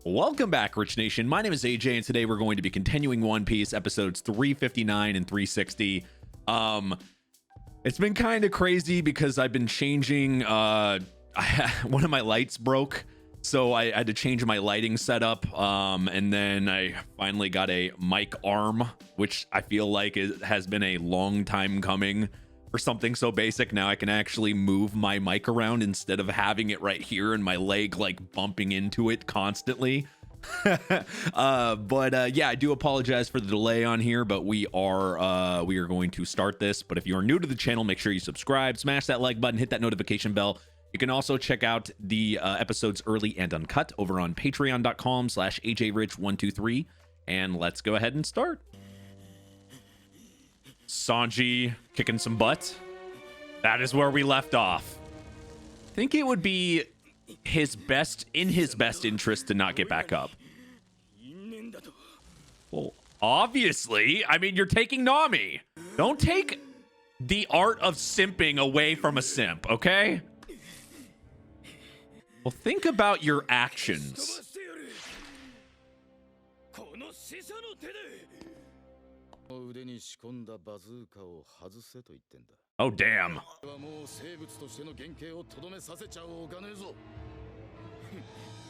Welcome back, Rich Nation. My name is AJ, and today we're going to be continuing One Piece episodes 359 and 360. It's been kind of crazy because I've been changing. One of my lights broke, so I had to change my lighting setup. And then I finally got a mic arm, which I feel like has been a long time coming for something so basic. Now I can actually move my mic around instead of having it right here and my leg like bumping into it constantly. Yeah, I do apologize for the delay on here, but we are going to start this. But if you are new to the channel, make sure you subscribe, smash that like button, hit that notification bell. You can also check out the episodes early and uncut over on patreon.com/ajrich123. And let's go ahead and start. Sanji kicking some butt. That is where we left off. I think it would be in his best interest to not get back up. Well, obviously, I mean, you're taking Nami. Don't take the art of simping away from a simp, okay? Well, think about your actions. Oh, damn.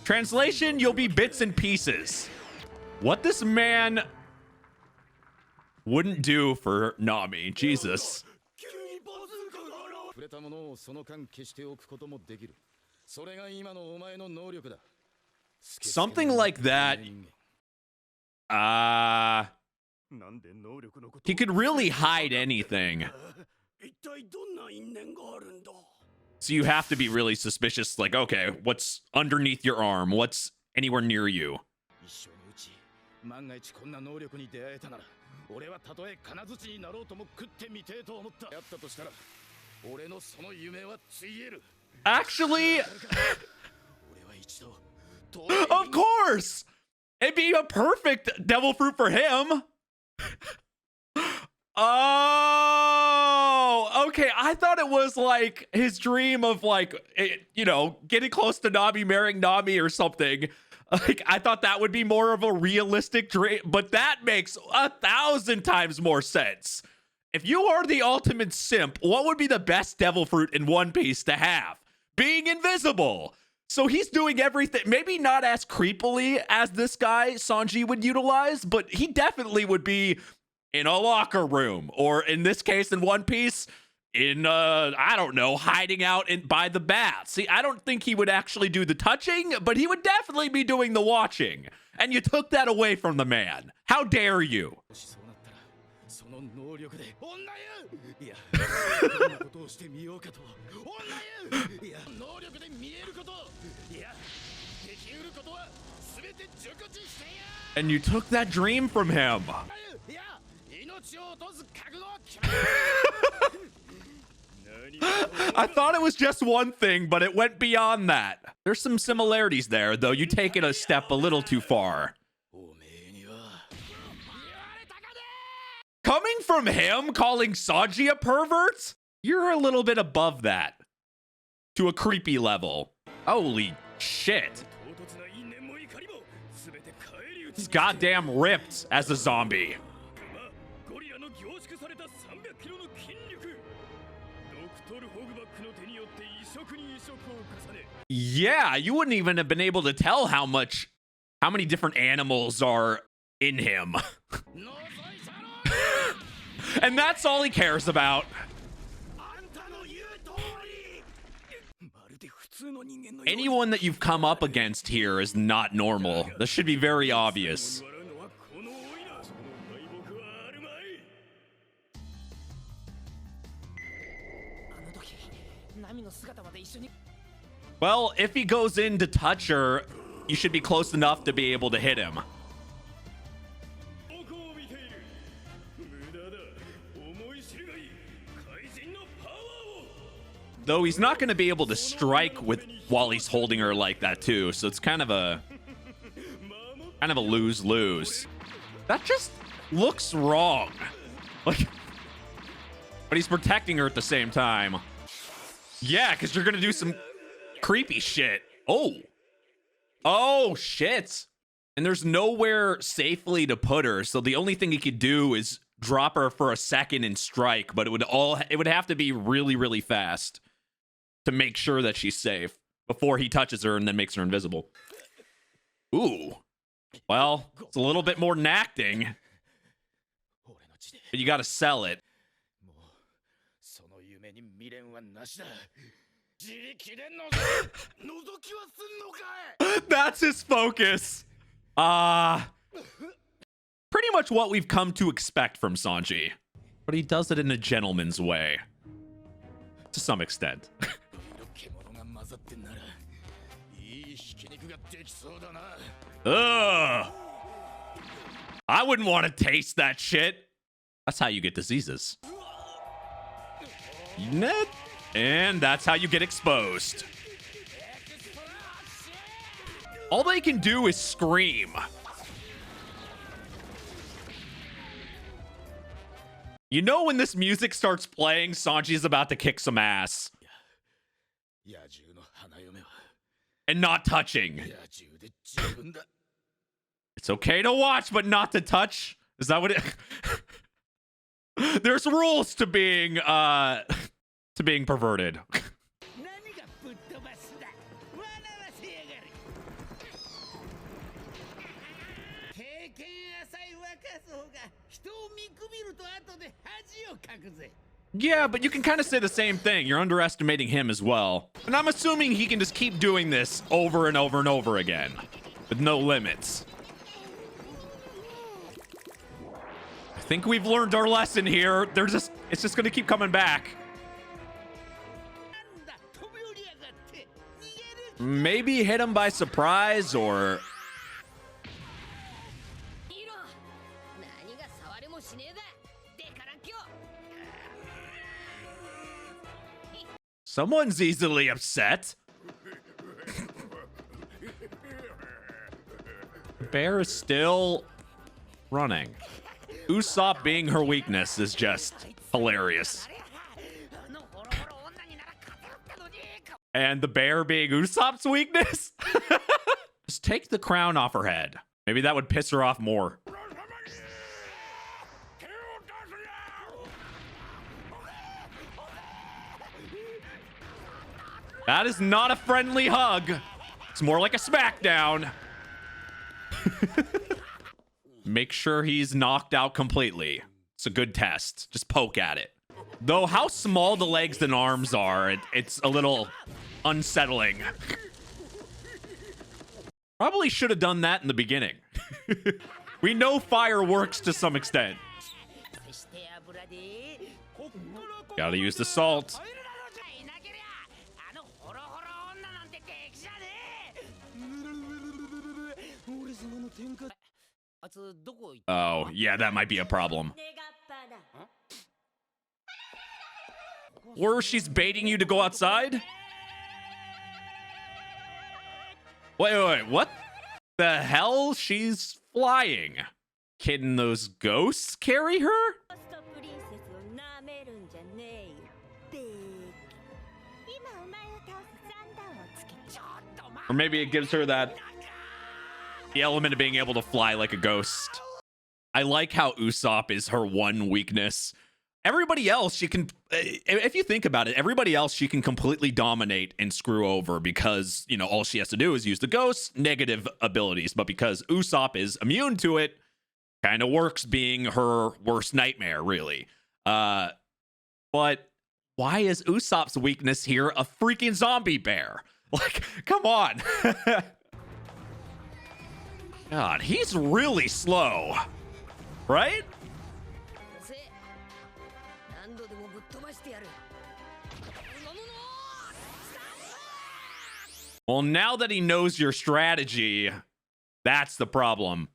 Translation, you'll be bits and pieces. What this man wouldn't do for Nami. Jesus. Something like that. He could really hide anything. So you have to be really suspicious, like, okay, what's underneath your arm? What's anywhere near you? Actually, of course, it'd be a perfect devil fruit for him. Oh, okay. I thought it was like his dream of like, you know, getting close to Nami, marrying Nami or something. Like, I thought that would be more of a realistic dream, but that makes 1,000 times more sense. If you are the ultimate simp, what would be the best devil fruit in One Piece to have? Being invisible. So he's doing everything, maybe not as creepily as this guy Sanji would utilize, but he definitely would be in a locker room, or in this case in One Piece, in I don't know, hiding out by the bath. See, I don't think he would actually do the touching, but he would definitely be doing the watching. And you took that away from the man. How dare you? And you took that dream from him. I thought it was just one thing, but it went beyond that. There's some similarities there, though you take it a step a little too far. Coming from him calling Sanji a pervert? You're a little bit above that. To a creepy level. Holy shit. He's goddamn ripped as a zombie. Yeah, you wouldn't even have been able to tell how many different animals are in him. And that's all he cares about. Anyone that you've come up against here is not normal. This should be very obvious. Well, if he goes in to touch her, you should be close enough to be able to hit him. Though he's not going to be able to strike while he's holding her like that too, so it's kind of a lose-lose. That just looks wrong. Like, but he's protecting her at the same time. Yeah, because you're going to do some creepy shit. Oh. Oh, shit. And there's nowhere safely to put her. So the only thing he could do is drop her for a second and strike. But it would have to be really, really fast to make sure that she's safe before he touches her and then makes her invisible. Ooh. Well, it's a little bit more than acting. But you got to sell it. That's his focus. Pretty much what we've come to expect from Sanji. But he does it in a gentleman's way. To some extent. Ugh. I wouldn't want to taste that shit. That's how you get diseases. And that's how you get exposed. All they can do is scream. You know when this music starts playing, Sanji's about to kick some ass. And not touching. It's okay to watch, but not to touch. Is that what it... There's rules to being perverted. Yeah, but you can kind of say the same thing. You're underestimating him as well. And I'm assuming he can just keep doing this over and over and over again with no limits. I think we've learned our lesson here. It's just going to keep coming back. Maybe hit him by surprise or... Someone's easily upset. Bear is still running. Usopp being her weakness is just hilarious. And the bear being Usopp's weakness? Just take the crown off her head. Maybe that would piss her off more. That is not a friendly hug. It's more like a smackdown. Make sure he's knocked out completely. It's a good test. Just poke at it. Though how small the legs and arms are, it's a little unsettling. Probably should have done that in the beginning. We know fire works to some extent. Gotta use the salt. Oh, yeah, that might be a problem. Or she's baiting you to go outside? Wait, what the hell? She's flying. Kidding, those ghosts carry her? Or maybe it gives her the element of being able to fly like a ghost. I like how Usopp is her one weakness. Everybody else, she can, if you think about it, everybody else she can completely dominate and screw over because, you know, all she has to do is use the ghost's negative abilities. But because Usopp is immune to it, kind of works being her worst nightmare, really. But why is Usopp's weakness here a freaking zombie bear? Like, come on. God, he's really slow, right? Well, now that he knows your strategy, that's the problem.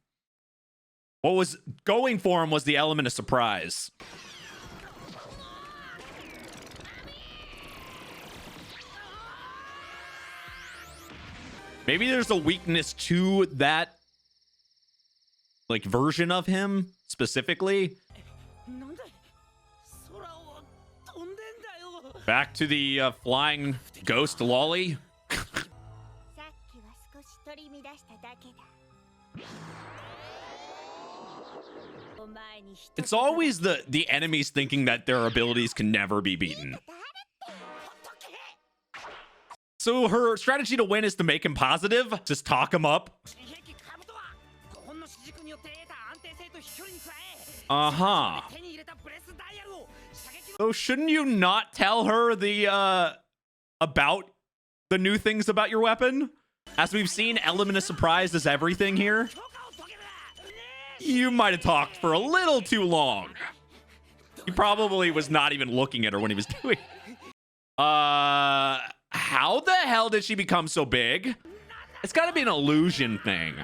What was going for him was the element of surprise. Maybe there's a weakness to that, like, version of him specifically. Back to the flying ghost lolly. It's always the enemies thinking that their abilities can never be beaten. So her strategy to win is to make him positive, just talk him up. Uh-huh. So shouldn't you not tell her the about the new things about your weapon? As we've seen, element of surprise is everything here. You might have talked for a little too long. He probably was not even looking at her when he was doing it. How the hell did she become so big? It's got to be an illusion thing.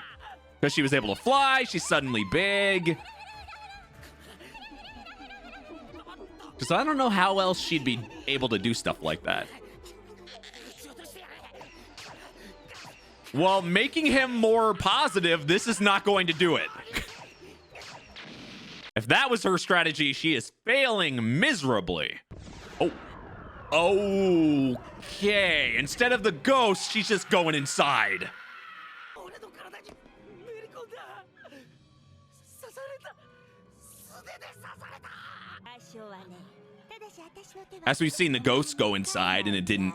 Because she was able to fly, she's suddenly big. Because I don't know how else she'd be able to do stuff like that. Well, making him more positive, this is not going to do it. If that was her strategy, she is failing miserably. Oh. Okay. Instead of the ghost, she's just going inside. As we've seen the ghosts go inside and it didn't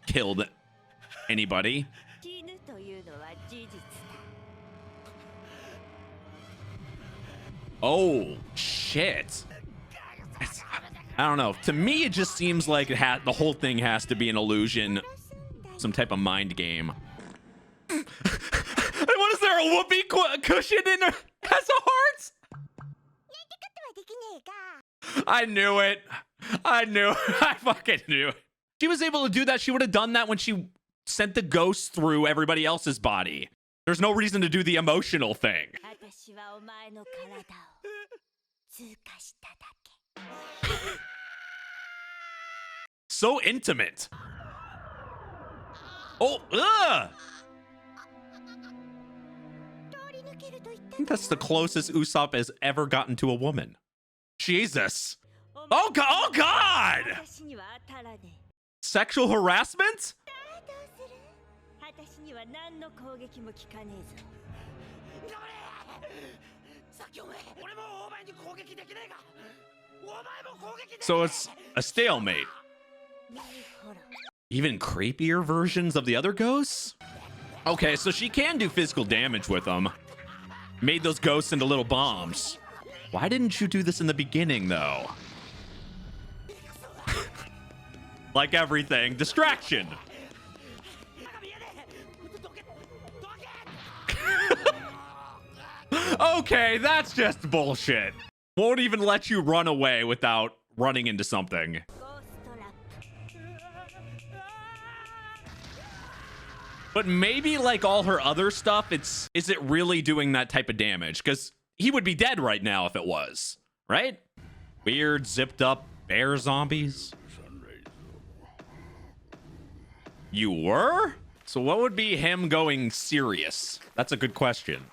kill anybody. Oh, shit. I don't know. To me, it just seems like the whole thing has to be an illusion. Some type of mind game. What is there, a whoopee cushion in her as a heart? I knew it. I fucking knew it. She was able to do that. She would have done that when she sent the ghost through everybody else's body. There's no reason to do the emotional thing. So intimate. Oh, ugh! I think that's the closest Usopp has ever gotten to a woman. Jesus. Oh, oh God! Sexual harassment? So it's a stalemate. Even creepier versions of the other ghosts? Okay, so she can do physical damage with them. Made those ghosts into little bombs. Why didn't you do this in the beginning, though? Like everything, distraction. Okay, that's just bullshit. Won't even let you run away without running into something. But maybe like all her other stuff, is it really doing that type of damage? Because he would be dead right now if it was, right? Weird zipped up bear zombies. You were? So what would be him going serious? That's a good question.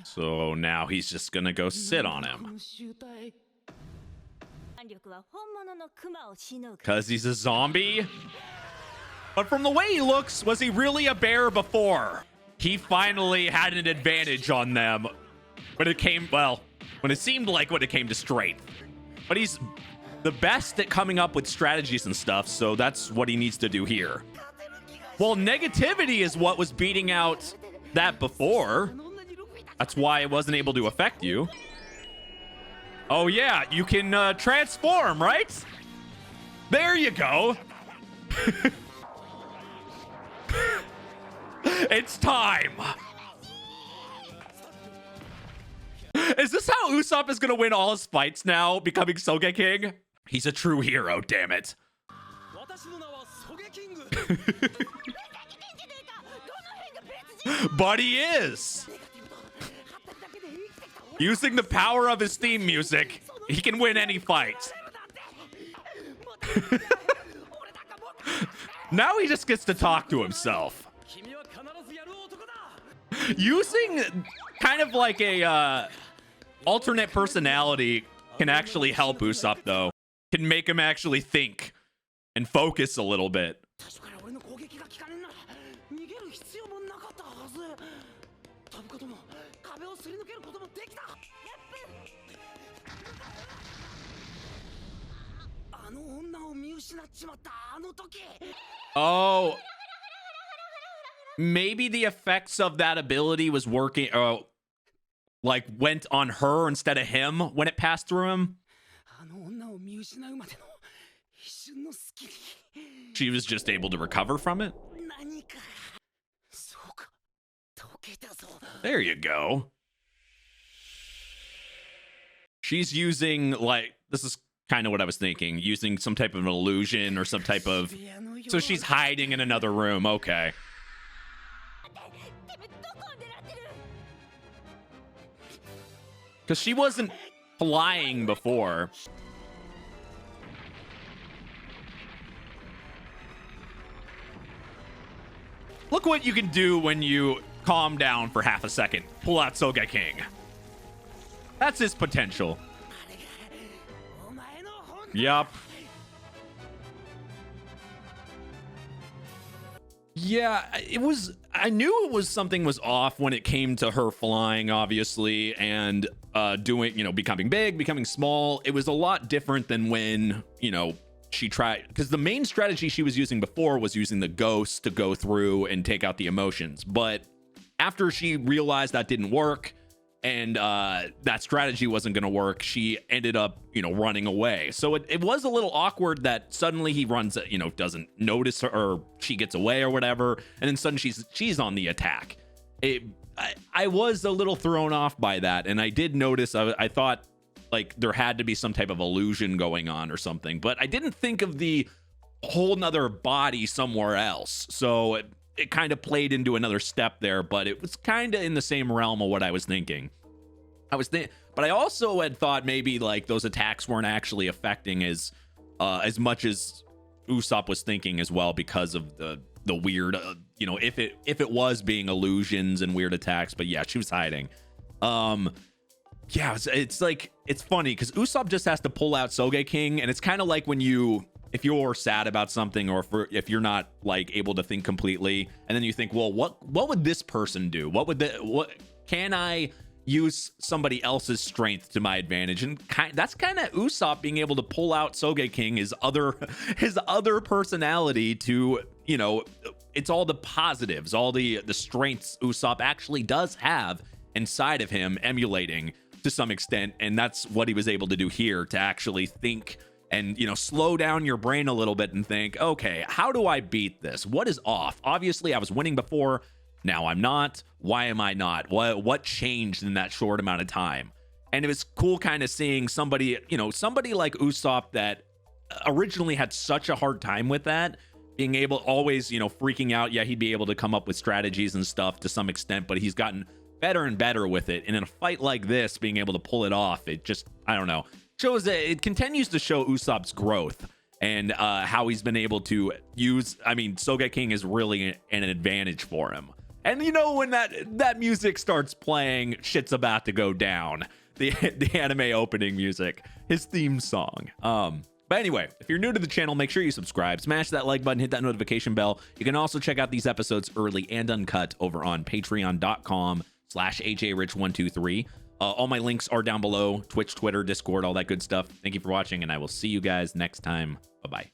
So now he's just gonna go sit on him. Because he's a zombie? But from the way he looks, was he really a bear before? He finally had an advantage on them when it came, well, when it seemed like when it came to strength. But he's the best at coming up with strategies and stuff, so that's what he needs to do here. Well, negativity is what was beating out that before. That's why it wasn't able to affect you. Oh yeah, you can transform, right? There you go. It's time. Is this how Usopp is gonna win all his fights now, becoming Sogeking? He's a true hero, damn it. But he is. Using the power of his theme music, he can win any fight. Now he just gets to talk to himself. Using kind of like a alternate personality can actually help Usopp, though. Can make him actually think and focus a little bit. Oh, maybe the effects of that ability was working, like went on her instead of him when it passed through him. She was just able to recover from it. There you go. She's using, like, this is kind of what I was thinking, using some type of an illusion or some type of, so she's hiding in another room. Okay. Because she wasn't flying before. Look what you can do when you calm down for half a second. Pull out Sogeking. That's his potential. Yup. Yeah, it was, I knew it was something was off when it came to her flying, obviously, and doing, you know, becoming big, becoming small. It was a lot different than when, you know, she tried, because the main strategy she was using before was using the ghost to go through and take out the emotions. But after she realized that didn't work and that strategy wasn't going to work, she ended up, you know, running away. So it was a little awkward that suddenly he runs, you know, doesn't notice her, or she gets away or whatever, and then suddenly she's on the attack. I was a little thrown off by that, and I did notice, I thought like there had to be some type of illusion going on or something, but I didn't think of the whole nother body somewhere else. So it kind of played into another step there, but it was kind of in the same realm of what I was thinking. But I also had thought maybe like those attacks weren't actually affecting as much as Usopp was thinking as well, because of the weird, you know, if it was being illusions and weird attacks. But yeah, she was hiding. Yeah, it's like, it's funny because Usopp just has to pull out Sogeking, and it's kind of like when if you're sad about something, or if you're not like able to think completely, and then you think, well, what would this person do? What can I use somebody else's strength to my advantage? And that's kind of Usopp being able to pull out Sogeking, his other personality, to, you know, it's all the positives, all the strengths Usopp actually does have inside of him, emulating to some extent. And that's what he was able to do here, to actually think and, you know, slow down your brain a little bit and think, okay, how do I beat this? What is off? Obviously I was winning before, now I'm not. Why am I not? What changed in that short amount of time? And it was cool kind of seeing somebody, you know, somebody like Usopp that originally had such a hard time with that, being able, always, you know, freaking out. Yeah, he'd be able to come up with strategies and stuff to some extent, but he's gotten better and better with it. And in a fight like this, being able to pull it off, it just, I don't know, shows that it continues to show Usopp's growth and how he's been able to use, I mean, Sogeking is really an advantage for him. And you know, when that music starts playing, shit's about to go down. The anime opening music, his theme song. But anyway, if you're new to the channel, make sure you subscribe, smash that like button, hit that notification bell. You can also check out these episodes early and uncut over on patreon.com/ajrich123. All my links are down below: Twitch, Twitter, Discord, all that good stuff. Thank you for watching, and I will see you guys next time. Bye-bye.